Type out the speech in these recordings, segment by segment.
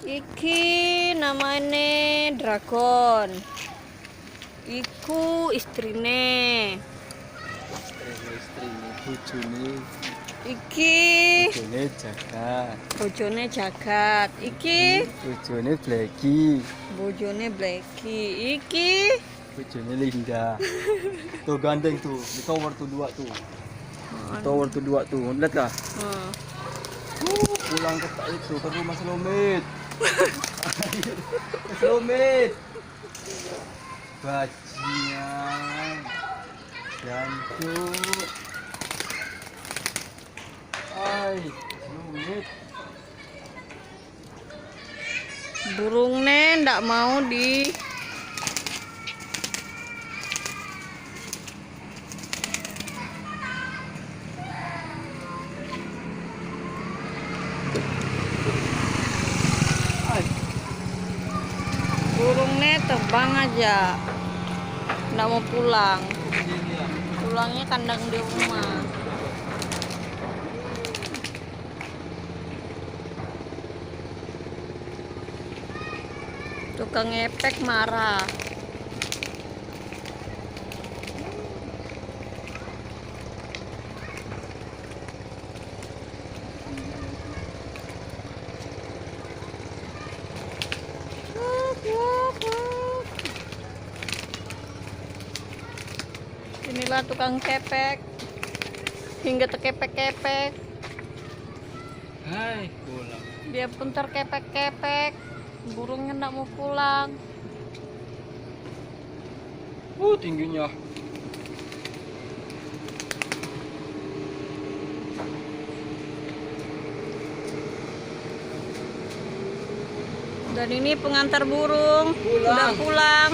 Iki namanya dragon. Iku istrine. Istrine bojone. Iki Bojone jagat. bojone jagat. Iki Bojone Bleki. bojone Blacky. Iki Bojone Linda. Tuh gandeng tuh, di tower tuh dua tuh. Di tower tuh dua tuh. Lihat kah? Pulang ke itu ke rumah Selomit. Ke Selomit. Bajingan. Jantung. Ay, Selomit. burungnya ndak mau di Ay, burungnya terbang aja, ndak mau pulang. ini ya. Pulangnya kandang di rumah. Tukang ngepek marah. Inilah tukang kepek, hingga terkepek-kepek. Hai, pulang. Dia pun terkepek-kepek. Burungnya nggak mau pulang. Tingginya. Dan ini pengantar burung Pulang. udah pulang.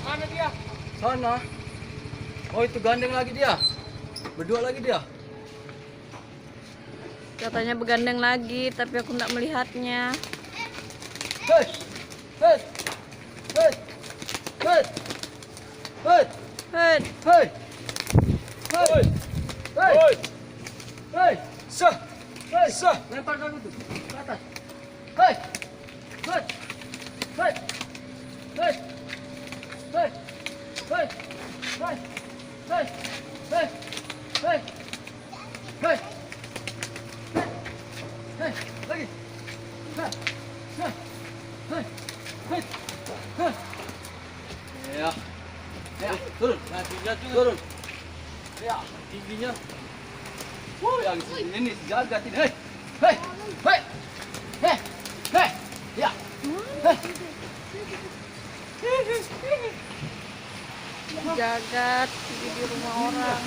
Mana dia? Sana. Oh, itu gandeng lagi dia. Berdua lagi dia. Katanya begandeng lagi, tapi aku nggak melihatnya. Hei. Hei. Hei. Hei. Hei. Hei, Hei. Hei. Hei. Hei. Sah. Hei. Sah. Lempar dulu tuh. Ke atas. Hei. Hei. Hei. Hei. Hei. Hei. Hei. Hei. Hei. Hei. Hei. Hei. Lagi. Hei. Hei. Hei. Hei. Hei. Ya. Ya, turun. Turun. Ya, tingginya. Yang sini nih jagat ini. Hei. Hei. Hei. Hei. Hei. Ya. Hei. jagat di rumah orang.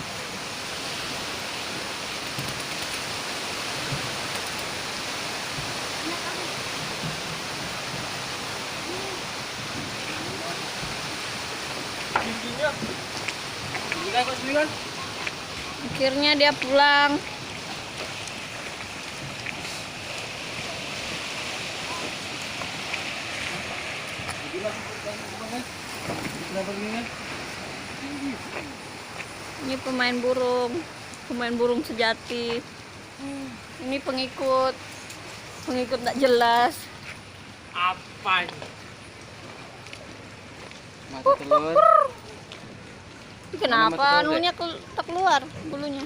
Tingginya. Tingginya kok sini kan? Akhirnya dia pulang. Ini pemain burung sejati. Ini pengikut tak jelas. Apa ini? Mati telur. Kenapa anunya tak keluar bulunya?